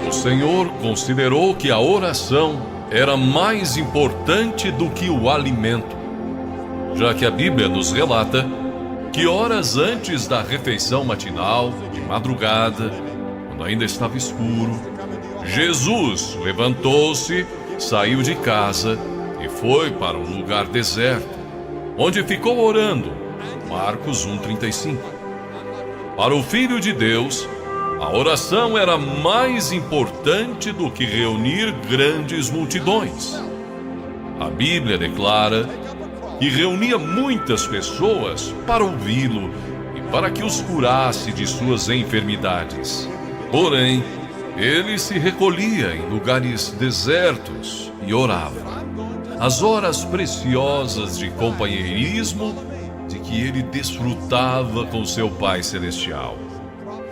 O Senhor considerou que a oração era mais importante do que o alimento, já que a Bíblia nos relata que horas antes da refeição matinal, de madrugada, quando ainda estava escuro, Jesus levantou-se, saiu de casa e foi para um lugar deserto, onde ficou orando. Marcos 1,35. Para o Filho de Deus, a oração era mais importante do que reunir grandes multidões. A Bíblia declara que reunia muitas pessoas para ouvi-lo e para que os curasse de suas enfermidades. Porém, ele se recolhia em lugares desertos e orava. As horas preciosas de companheirismo de que ele desfrutava com seu Pai Celestial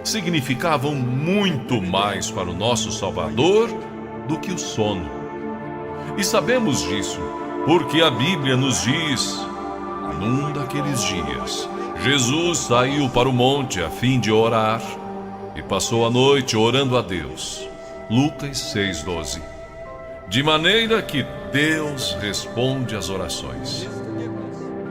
significavam muito mais para o nosso Salvador do que o sono. E sabemos disso porque a Bíblia nos diz: num daqueles dias, Jesus saiu para o monte a fim de orar e passou a noite orando a Deus. Lucas 6,12. De maneira que Deus responde às orações.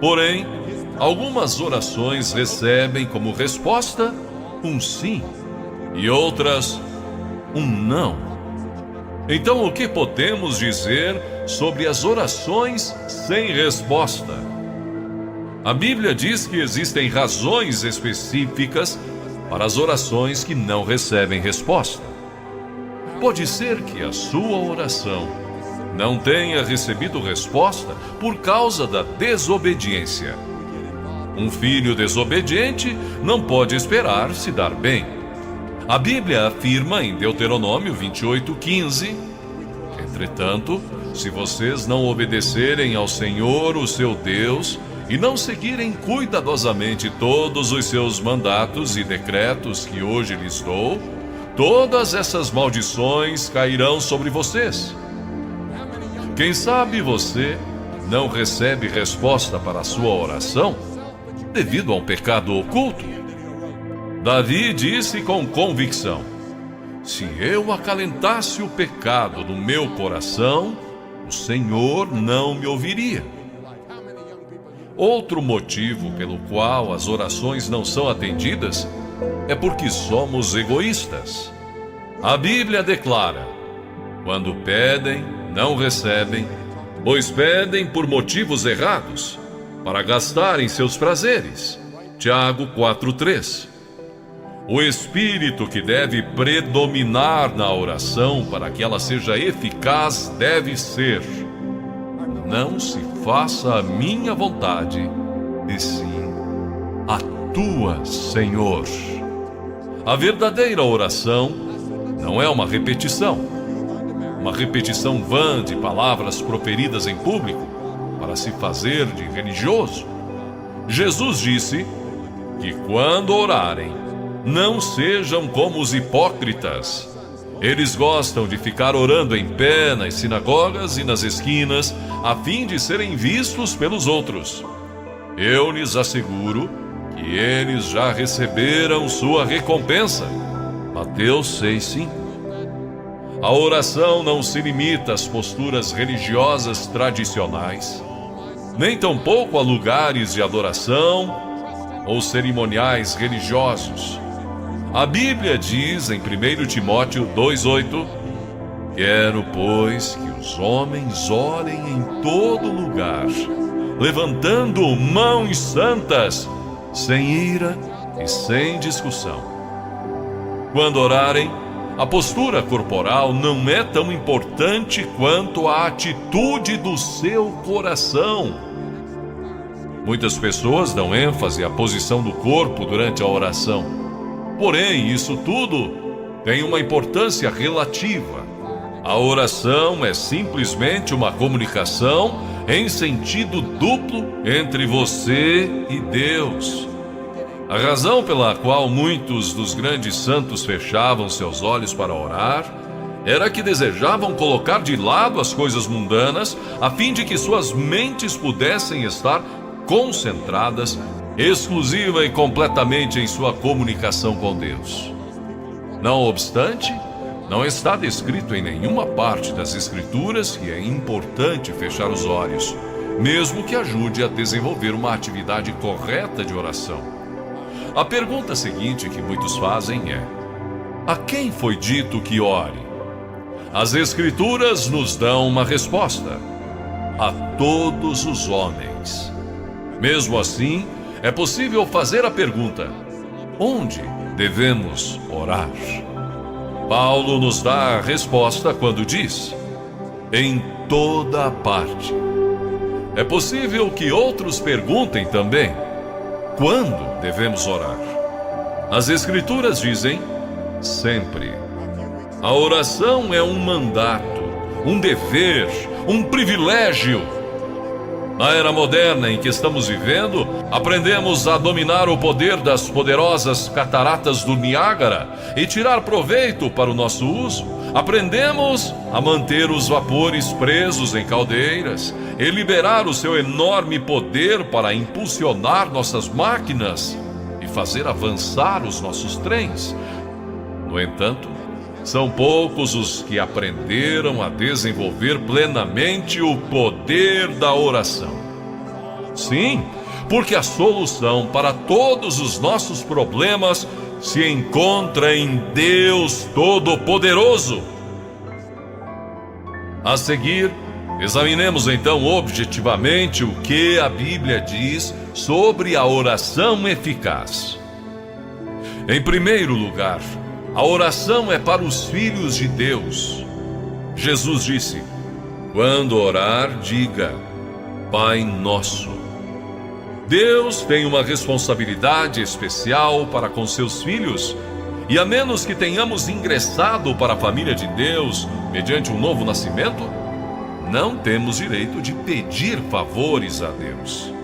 Porém, algumas orações recebem como resposta um sim e outras um não. Então, o que podemos dizer sobre as orações sem resposta? A Bíblia diz que existem razões específicas para as orações que não recebem resposta. Pode ser que a sua oração não tenha recebido resposta por causa da desobediência. Um filho desobediente não pode esperar se dar bem. A Bíblia afirma em Deuteronômio 28,15: entretanto, se vocês não obedecerem ao Senhor, o seu Deus, e não seguirem cuidadosamente todos os seus mandatos e decretos que hoje lhes dou, todas essas maldições cairão sobre vocês. Quem sabe você não recebe resposta para a sua oração devido a um pecado oculto? Davi disse com convicção: se eu acalentasse o pecado no meu coração, o Senhor não me ouviria. Outro motivo pelo qual as orações não são atendidas é porque somos egoístas. A Bíblia declara: quando pedem, não recebem, pois pedem por motivos errados, para gastarem seus prazeres. Tiago 4,3. O espírito que deve predominar na oração para que ela seja eficaz deve ser: não se faça a minha vontade, e sim a tua, Senhor. A verdadeira oração não é uma repetição vã de palavras proferidas em público para se fazer de religioso. Jesus disse que quando orarem, não sejam como os hipócritas. Eles gostam de ficar orando em pé nas sinagogas e nas esquinas, a fim de serem vistos pelos outros. Eu lhes asseguro que eles já receberam sua recompensa. Mateus 6,5. A oração não se limita às posturas religiosas tradicionais, nem tampouco a lugares de adoração ou cerimoniais religiosos. A Bíblia diz em 1 Timóteo 2,8: quero, pois, que os homens orem em todo lugar, levantando mãos santas, sem ira e sem discussão. Quando orarem, a postura corporal não é tão importante quanto a atitude do seu coração. Muitas pessoas dão ênfase à posição do corpo durante a oração. Porém, isso tudo tem uma importância relativa. A oração é simplesmente uma comunicação em sentido duplo entre você e Deus. A razão pela qual muitos dos grandes santos fechavam seus olhos para orar era que desejavam colocar de lado as coisas mundanas a fim de que suas mentes pudessem estar concentradas exclusiva e completamente em sua comunicação com Deus. Não obstante, Não está descrito em nenhuma parte das Escrituras que é importante fechar os olhos, mesmo que ajude a desenvolver uma atividade correta de oração. A pergunta seguinte que muitos fazem é: a quem foi dito que ore? As Escrituras nos dão uma resposta: a todos os homens. Mesmo assim, é possível fazer a pergunta: onde devemos orar? Paulo nos dá a resposta quando diz: em toda parte. É possível que outros perguntem também: quando devemos orar? As Escrituras dizem: sempre. A oração é um mandato, um dever, um privilégio. Na era moderna em que estamos vivendo, aprendemos a dominar o poder das poderosas cataratas do Niágara e tirar proveito para o nosso uso. Aprendemos a manter os vapores presos em caldeiras e liberar o seu enorme poder para impulsionar nossas máquinas e fazer avançar os nossos trens. No entanto, são poucos os que aprenderam a desenvolver plenamente o poder da oração. Sim, porque a solução para todos os nossos problemas se encontra em Deus Todo-Poderoso. A seguir, examinemos então objetivamente o que a Bíblia diz sobre a oração eficaz. Em primeiro lugar, a oração é para os filhos de Deus. Jesus disse: quando orar, diga: Pai Nosso. Deus tem uma responsabilidade especial para com seus filhos, e a menos que tenhamos ingressado para a família de Deus mediante um novo nascimento, não temos direito de pedir favores a Deus.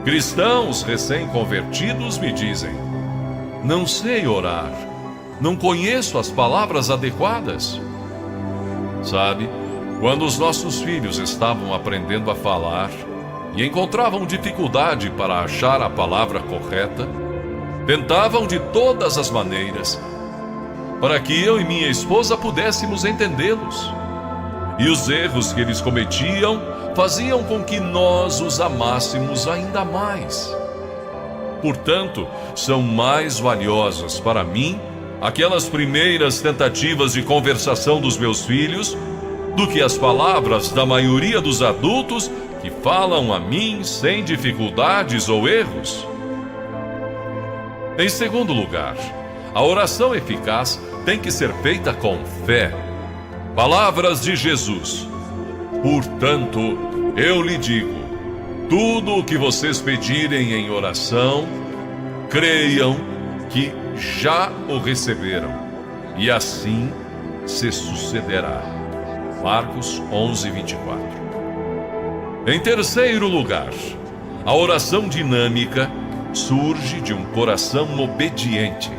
Cristãos recém-convertidos me dizem: não sei orar, não conheço as palavras adequadas. Sabe, quando os nossos filhos estavam aprendendo a falar e encontravam dificuldade para achar a palavra correta, tentavam de todas as maneiras para que eu e minha esposa pudéssemos entendê-los. E os erros que eles cometiam faziam com que nós os amássemos ainda mais. Portanto, são mais valiosas para mim aquelas primeiras tentativas de conversação dos meus filhos do que as palavras da maioria dos adultos que falam a mim sem dificuldades ou erros. Em segundo lugar, a oração eficaz tem que ser feita com fé. Palavras de Jesus: portanto, eu lhe digo, tudo o que vocês pedirem em oração, creiam que já o receberam, e assim se sucederá. Marcos 11:24. Em terceiro lugar, a oração dinâmica surge de um coração obediente.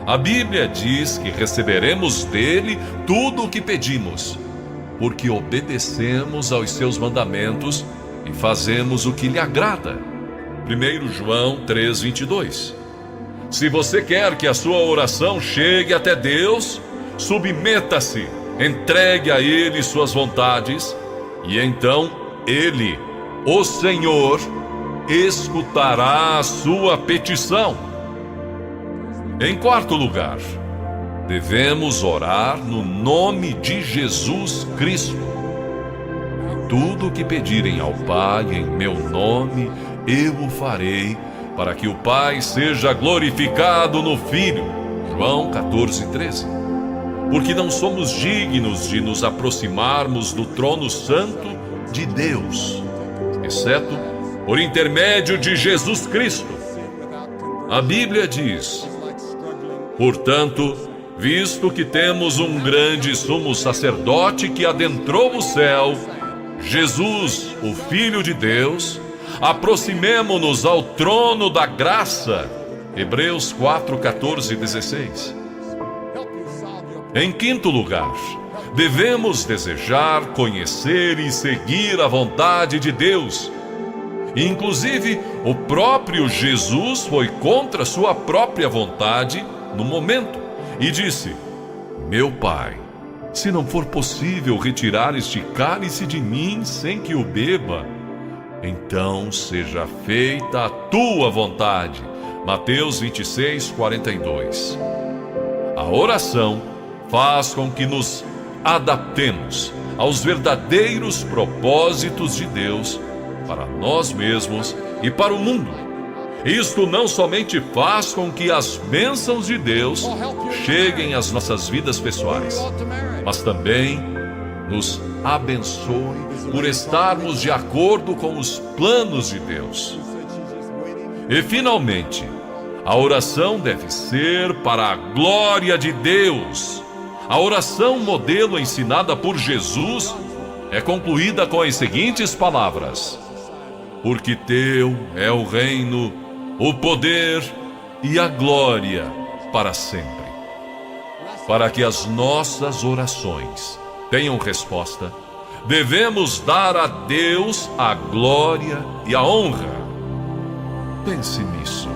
A Bíblia diz que receberemos dele tudo o que pedimos, porque obedecemos aos seus mandamentos e fazemos o que lhe agrada. 1 João 3:22. Se você quer que a sua oração chegue até Deus, submeta-se, entregue a Ele suas vontades, e então Ele, o Senhor, escutará a sua petição. Em quarto lugar, devemos orar no nome de Jesus Cristo. Tudo o que pedirem ao Pai em meu nome, eu o farei, para que o Pai seja glorificado no Filho. João 14:13. Porque não somos dignos de nos aproximarmos do trono santo de Deus, exceto por intermédio de Jesus Cristo. A Bíblia diz: portanto, visto que temos um grande sumo sacerdote que adentrou o céu, Jesus, o Filho de Deus, aproximemo-nos ao trono da graça. Hebreus 4:14-16. Em quinto lugar, devemos desejar, conhecer e seguir a vontade de Deus. Inclusive, o próprio Jesus foi contra sua própria vontade no momento e disse: Meu Pai, se não for possível retirar este cálice de mim sem que o beba, então seja feita a tua vontade. Mateus 26, 42. A oração faz com que nos adaptemos aos verdadeiros propósitos de Deus para nós mesmos e para o mundo. Isto não somente faz com que as bênçãos de Deus cheguem às nossas vidas pessoais, mas também nos abençoe por estarmos de acordo com os planos de Deus. E finalmente, a oração deve ser para a glória de Deus. A oração modelo ensinada por Jesus é concluída com as seguintes palavras: porque teu é o reino, o poder e a glória para sempre. Para que as nossas orações tenham resposta, devemos dar a Deus a glória e a honra. Pense nisso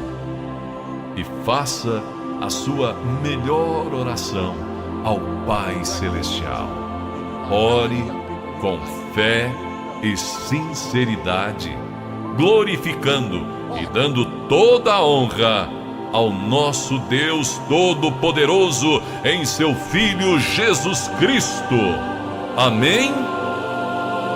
e faça a sua melhor oração ao Pai Celestial. Ore com fé e sinceridade, glorificando e dando toda a honra ao nosso Deus Todo-Poderoso em seu Filho Jesus Cristo. Amém?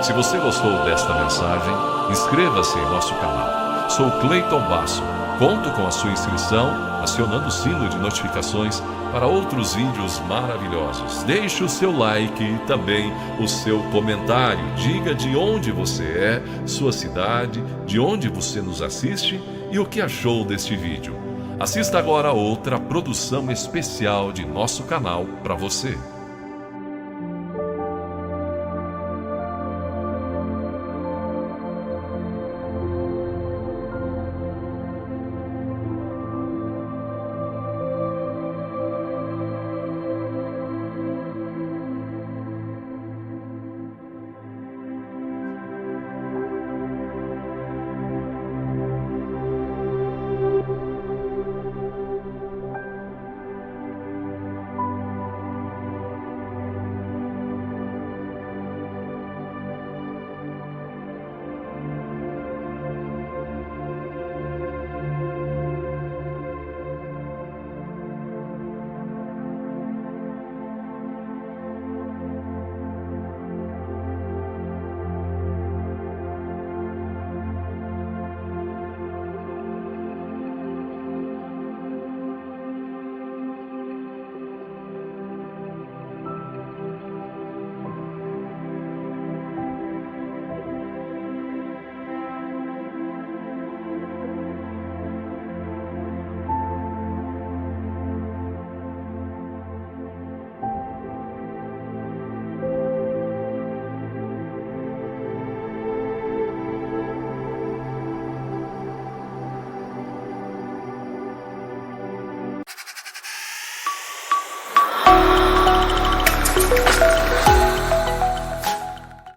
Se você gostou desta mensagem, inscreva-se em nosso canal. Sou Cleiton Basso. Conto com a sua inscrição, acionando o sino de notificações para outros vídeos maravilhosos. Deixe o seu like e também o seu comentário. Diga de onde você é, sua cidade, de onde você nos assiste e o que achou deste vídeo. Assista agora a outra produção especial de nosso canal para você.